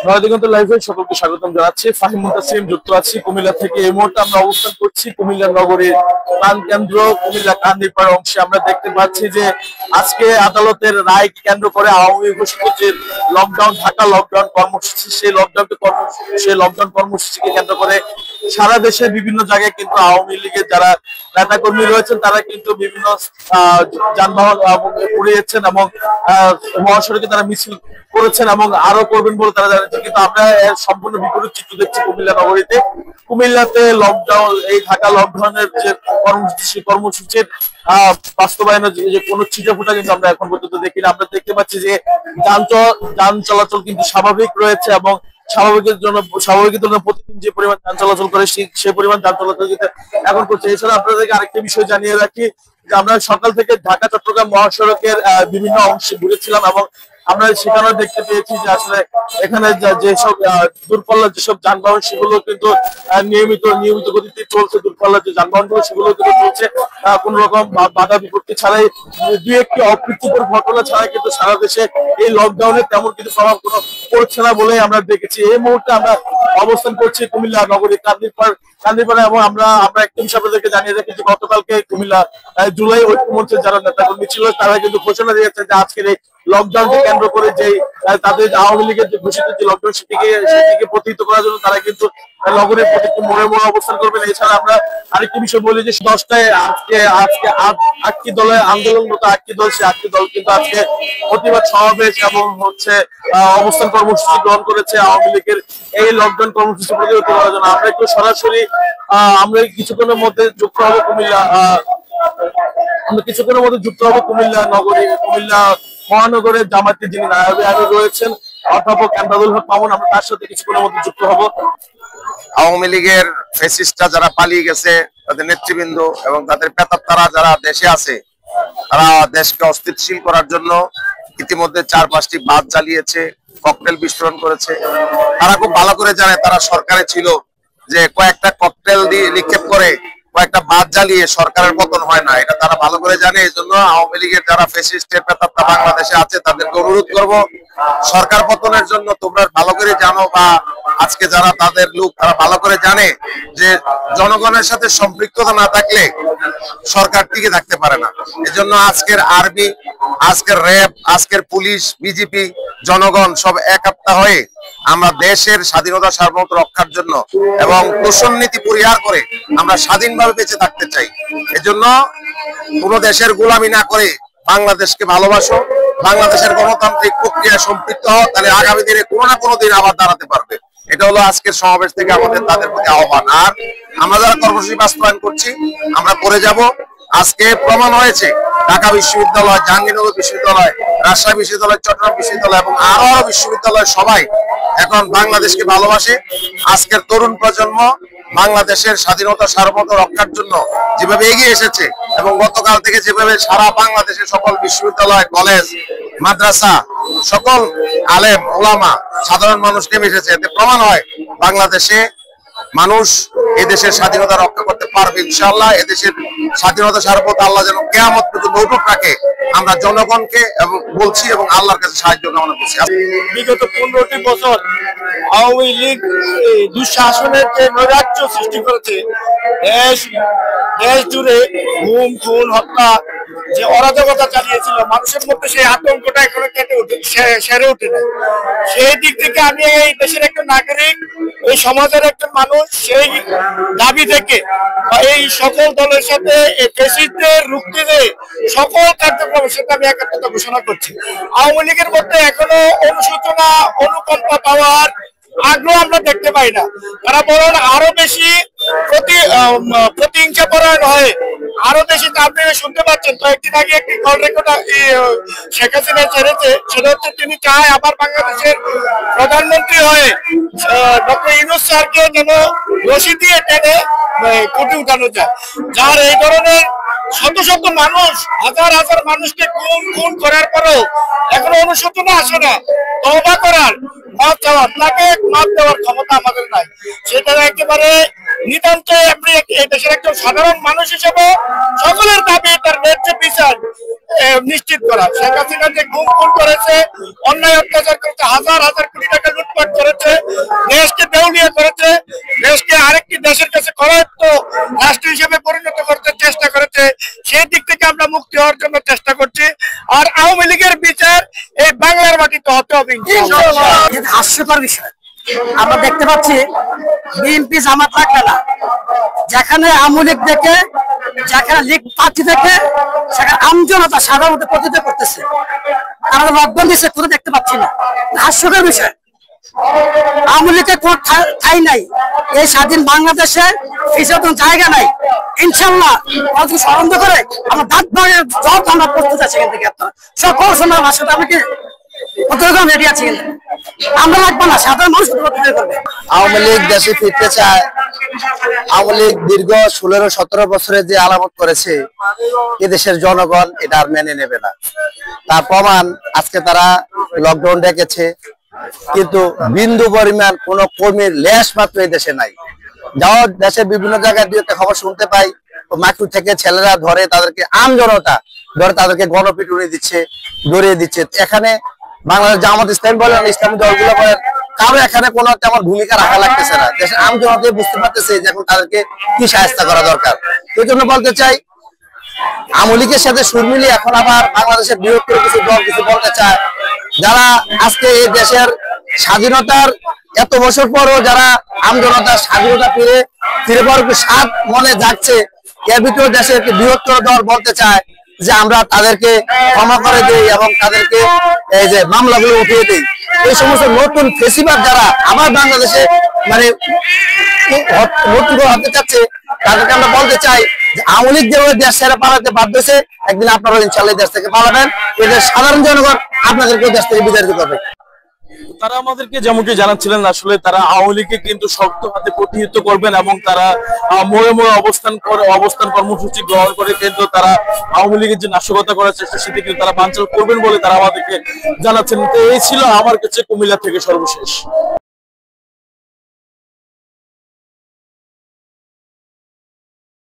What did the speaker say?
নয়াদিগন্ত লাইভে সকলকে স্বাগতম জানাচ্ছি। ফাহিম মুনতাসিম যুক্ত আছি কুমিল্লা থেকে। এই মুহূর্তে আমরা অবস্থান করছি কুমিল্লা নগরীর প্রাণকেন্দ্র কুমিল্লা কান্দিরপাড় অংশে। আমরা দেখতে পাচ্ছি যে আজকে আদালতের রায়কে কেন্দ্র করে আওয়ামী ঘোষিত যে লকডাউন, ঢাকা লকডাউন কর্মসূচি, সেই লকডাউন কর্মসূচিকে কেন্দ্র করে সারা দেশে বিভিন্ন জায়গায় কিন্তু আওয়ামী লীগের যারা নেতাকর্মী রয়েছেন তারা কিন্তু বিভিন্ন যানবাহন পুড়িয়েছেন এবং মহাসড়কে তারা মিছিল করেছেন এবং আরো করবেন বলে তারা জানিয়েছেন। কিন্তু আমরা সম্পূর্ণ বিপরীত চিত্র দেখছি কুমিল্লা নগরীতে। কুমিল্লাতে লকডাউন, এই ঢাকা লকডাউনের যে কর্মসূচি, কর্মসূচির বাস্তবায়নের যে কোনো ছিটেফোঁটা কিন্তু আমরা এখন পর্যন্ত দেখি না। আমরা দেখতে পাচ্ছি যে যান চলাচল কিন্তু স্বাভাবিক রয়েছে এবং স্বাভাবিকের জন্য প্রতিদিন যে পরিমাণ যান চলাচল করে সেই পরিমাণ যান চলাচল কিন্তু এখন করছে। এছাড়া আপনাদেরকে আরেকটা বিষয় জানিয়ে রাখি যে আমরা সকাল থেকে ঢাকা চট্টগ্রাম মহাসড়কের বিভিন্ন অংশে ঘুরেছিলাম এবং আমরা সেখানেও দেখতে পেয়েছি যে আসলে এখানে যেসব দূরপাল্লার যেসব যানবাহন সেগুলো কিন্তু নিয়মিত গতিতে চলছে। দূরপাল্লার যে যানবাহনগুলো সেগুলো কিন্তু চলছে কোন রকম বাধা বিপত্তি ছাড়াই। দুই একটি অপ্রীতিকর ঘটনা ছাড়া কিন্তু সারা দেশে এই লকডাউনে তেমন কিছু প্রভাব কোনো পড়ছে না বলে আমরা দেখেছি। এই মুহূর্তে আমরা অবস্থান করছি কুমিল্লা নগরীর কান্দিরপাড়ে এবং আমরা একটা বিষয় আপনাদেরকে জানিয়ে রাখি যে গতকালকে কুমিল্লা জুলাই ঐক্যমঞ্চের যারা নেতাকর্মী ছিল তারা কিন্তু ঘোষণা দিয়েছে যে আজকের এই লকডাউনকে কেন্দ্র করে যে তাদের আওয়ামী লীগের যে ঘোষিত যে লকডাউন সেটিকে প্রতিহত করার জন্য তারা কিন্তু নগরের প্রতিটি মোড়ে অবস্থান করবেন। এছাড়া আমরা আরেকটি বিষয় বলি যে 10টায় আজকে আটটি দলের আন্দোলনরত আটটি দল, সেই আটটি দল কিন্তু আজকে প্রতিবাদ সমাবেশ এবং অবস্থান কর্মসূচি গ্রহণ করেছে আওয়ামী লীগের এই লকডাউন কর্মসূচি প্রতিহত করার জন্য। আমরা একটু সরাসরি আমরা কিছুক্ষণের মধ্যে যুক্ত হবো কুমিল্লা নগরী, কুমিল্লা মহানগরের জামায়াতে যিনি নায়েবে আমির রয়েছেন অধ্যাপক এমদাদুল হক মামুন, আমরা তার সাথে কিছুক্ষণের মধ্যে যুক্ত হব। আওয়ামী লীগের ফ্যাসিস্টরা যারা পালিয়ে গেছে, তাদের নেতৃবৃন্দ এবং তাদের প্রেতাত্মারা যারা দেশে আছে, তারা দেশকে অস্থিতিশীল করার জন্য ইতিমধ্যে 4-5টি বাস জ্বালিয়েছে, ককটেল বিস্ফোরণ করেছে। তারা খুব ভালো করে জানে তারা সরকারে ছিল যে কয়েকটা ককটেল দিয়ে নিক্ষেপ করে কয়েকটা বাস জ্বালিয়ে সরকারের পতন হয় না, এটা তারা ভালো করে জানে। এই জন্য আওয়ামী লীগের যারা ফ্যাসিস্টের প্রেতাত্মা বাংলাদেশে আছে তাদেরকে অনুরোধ করব, সরকার পতনের জন্য তোমরা ভালো করে জানো বা আজকে যারা তাদের লোক তারা ভালো করে জানে যে জনগণের সাথে সম্পৃক্ততা না থাকলে সরকার টিকে থাকতে পারে না। এজন্য আজকের আর্মি, আজকের র্যাব, আজকের পুলিশ, বিজেপি, জনগণ সব একাত্ম হয়ে আমরা দেশের স্বাধীনতা সার্বভৌমত্ব রক্ষার জন্য এবং দূষণ নীতি পরিহার করে আমরা স্বাধীনভাবে বেঁচে থাকতে চাই। এজন্য কোন দেশের গোলামি না করে বাংলাদেশকে ভালোবাসো, বাংলাদেশের গণতান্ত্রিক প্রক্রিয়া সম্পৃক্ত হও, তাহলে আগামী দিনে কোনো না কোনো দিন আবার দাঁড়াতে পারবে। এটা হলো আজকের সমাবেশ থেকে আমাদের তাদের প্রতি আহ্বান। আর আমরা যারা কর্মসূচি বাস্তবায়ন করছি আমরা করে যাব। আজকে প্রমাণ হয়েছে ঢাকা বিশ্ববিদ্যালয়, জাহাঙ্গীরনগর বিশ্ববিদ্যালয়, রাজশাহী বিশ্ববিদ্যালয়, চট্টগ্রাম বিশ্ববিদ্যালয় এবং আরো বিশ্ববিদ্যালয় সবাই এখন বাংলাদেশকে ভালোবাসে। আজকের তরুণ প্রজন্ম বাংলাদেশের স্বাধীনতা সার্বভৌমত্ব রক্ষার জন্য যেভাবে এগিয়ে এসেছে এবং গতকাল থেকে যেভাবে সারা বাংলাদেশের সকল বিশ্ববিদ্যালয়, কলেজ, মাদ্রাসা, সকল আলেম ওলামা, সাধারণ মানুষ নেমে এসেছে, এতে প্রমাণ হয় বাংলাদেশে মানুষ এদেশের স্বাধীনতা রক্ষা করতে পারবে ইনশাআল্লাহ। এদেশের স্বাধীনতা সার্বভৌমত্ব আল্লাহ যেন কিয়ামত পর্যন্ত অটুট রাখে আমরা জনগণকে এবং বলছি এবং আল্লাহর কাছে সাহায্য কামনা করছি। বিগত 15টি বছর আওয়ামী লীগ দুঃশাসনের যে নৈরাজ্য সৃষ্টি করেছে, দেশ জুড়ে গুম, খুন, হত্যা যে অরাজকতা চালিয়েছিল, মানুষের মধ্যে সেই আতঙ্কটা এখনো সেরে ওঠে না। সেই দিক থেকে আমি এই দেশের একটা নাগরিক, এই সমাজের একটা মানুষ, সেই দাবি থেকে এই সকল দলের সাথে এই ফ্যাসিস্টদের রুখতে সকল কার্যক্রমের সাথে আমি একাত্মতা ঘোষণা করছি। আওয়ামী লীগের মধ্যে এখনো অনুশোচনা, অনুকম্পা পাওয়ার আগ্রহ আমরা দেখতে পাই না। তারা বরং আরো বেশি প্রতিহিংসা পরায়ণ হয়, আরো বেশি। আপনারা শুনতে পাচ্ছেন কয়েকদিন আগে একটি কল রেকর্ড শেখ হাসিনা ছেড়েছে, সেটা হচ্ছে তিনি চায় আবার বাংলাদেশের প্রধানমন্ত্রী হয়ে ডক্টর ইউনূস স্যারকে যেন রশি দিয়ে টেনে কোটি উঠানো যায়। যার এই ধরনের শত শত মানুষ, হাজার হাজার মানুষকে খুন করার পরেও এখনো অনুশোচনা আসে না, তওবা করার, মাফ চাওয়ার, তাকে মাফ দেওয়ার ক্ষমতা আমাদের নাই। সেটা একেবারে নিতান্ত আপনি এই দেশের একজন সাধারণ মানুষ হিসেবে সকলের দাবি তার ন্যায্য বিচার নিশ্চিত করা। শেখ হাসিনা যে খুন করেছে, অন্যায় অত্যাচার করেছে, হাজার হাজার কোটি টাকা লুটপাট করেছে, দেশকে দেউলিয়া করেছে, দেশকে আরেকটি দেশের কাছে করায়ত্ত রাষ্ট্র হিসেবে পরিণত করতে চেষ্টা করেছে। সেই দিক থেকে আমরা মুক্তি হওয়ার জন্য চেষ্টা করছি। আর আওয়ামী লীগের বিচার এই বাংলার মাটিতে হতে হবে ইনশাআল্লাহ। হাস্যকর বিষয় আমরা দেখতে পাচ্ছি বিএনপি জামাত লাগবে না, যেখানে আওয়ামী লীগ দেখে, যেখানে লীগ প্রার্থী দেখে, সেখানে আমজনতা সাধারণত প্রতিনিধিত্ব করতেছে। তারা লকডাউন দিচ্ছে, কোথাও দেখতে পাচ্ছি না। হাস্যকর বিষয়, আওয়ামী লীগের কোন ঠাঁই নাই এই স্বাধীন বাংলাদেশে, পিছিয়ে কোনো জায়গা নাই। ইনশাল্লাহ স্মরণ করে আমরা দাঁত ভাঙের জব আমরা প্রস্তুত আছি। এখান থেকে আপনার সকল সময় আমার সাথে আমাকে রেডি আছে, আমরা লাগবো না, সাধারণ মানুষ করবে। আওয়ামী লীগ দেশে ফিরতে চায়। আওয়ামী লীগ দীর্ঘ 16-17 বছরের যে আলামত করেছে, এদেশের জনগণ এটা আর মেনে নেবে না। তার প্রমাণ আজকে তারা লকডাউন ডেকেছে, কিন্তু বিন্দু পরিমাণ কোন কর্মীর লেশ মাত্র এই দেশে নাই। যাও দেশের বিভিন্ন জায়গায় দুই একটা খবর শুনতে পাই, মাইক্রো থেকে ছেলেরা ধরে তাদেরকে, আম জনতা ধরে তাদেরকে গণপিটুনি দিচ্ছে, ধরিয়ে দিচ্ছে। এখানে বাংলাদেশ জামাত ইসলামী বলেন, ইসলামী দলগুলো বলেন, কারো এখানে কোনো তেমন ভূমিকা রাখা লাগতেছে না। দেশের আম জনতা বুঝতে পারতেছে যে এখন তাদেরকে কি সাহায্য করা দরকার। এই জন্য বলতে চাই, আওয়ামী লীগের সাথে সুর মিলিয়ে এখন আবার বাংলাদেশের বৃহত্তর কিছু দল কিছু বলতে চায়, যারা আজকে এই দেশের স্বাধীনতার এত বছর পরও যারা আমজনতার স্বাধীনতা ফিরে পাওয়ার স্বাদ মনে যাচ্ছে, এর ভিতরে দেশের একটি বৃহত্তর দল বলতে চায় যে আমরা তাদেরকে ক্ষমা করে দিই এবং তাদেরকে এই যে মামলাগুলো উঠিয়ে দিই। এই সমস্ত নতুন ফেসিবাদ যারা আবার বাংলাদেশে মানে নতুন হতে চাচ্ছে, তাদেরকে আমরা বলতে চাই যে আওয়ামী লীগ যেভাবে দেশ ছেড়ে পালাতে বাধ্য হয়েছে, একদিন আপনারা ইনশাআল্লাহ দেশ থেকে পালাবেন। এদের সাধারণ জনগণ আপনাদেরকে দেশ থেকে বিতাড়িত করবে। তারা আমাদেরকে যেমনটি জানাচ্ছিলেন, আসলে তারা আওয়ামী লীগকে কিন্তু শক্ত হাতে প্রতিহত করবেন এবং তারা মোড়ে মোড়ে অবস্থান কর্মসূচি গ্রহণ করে কিন্তু তারা আওয়ামী লীগের যে নাশকতা করার চেষ্টা, সেটি কিন্তু তারা বানচাল করবেন বলে তারা আমাদেরকে জানাচ্ছেন। তো এই ছিল আমার কাছে কুমিল্লা থেকে সর্বশেষ।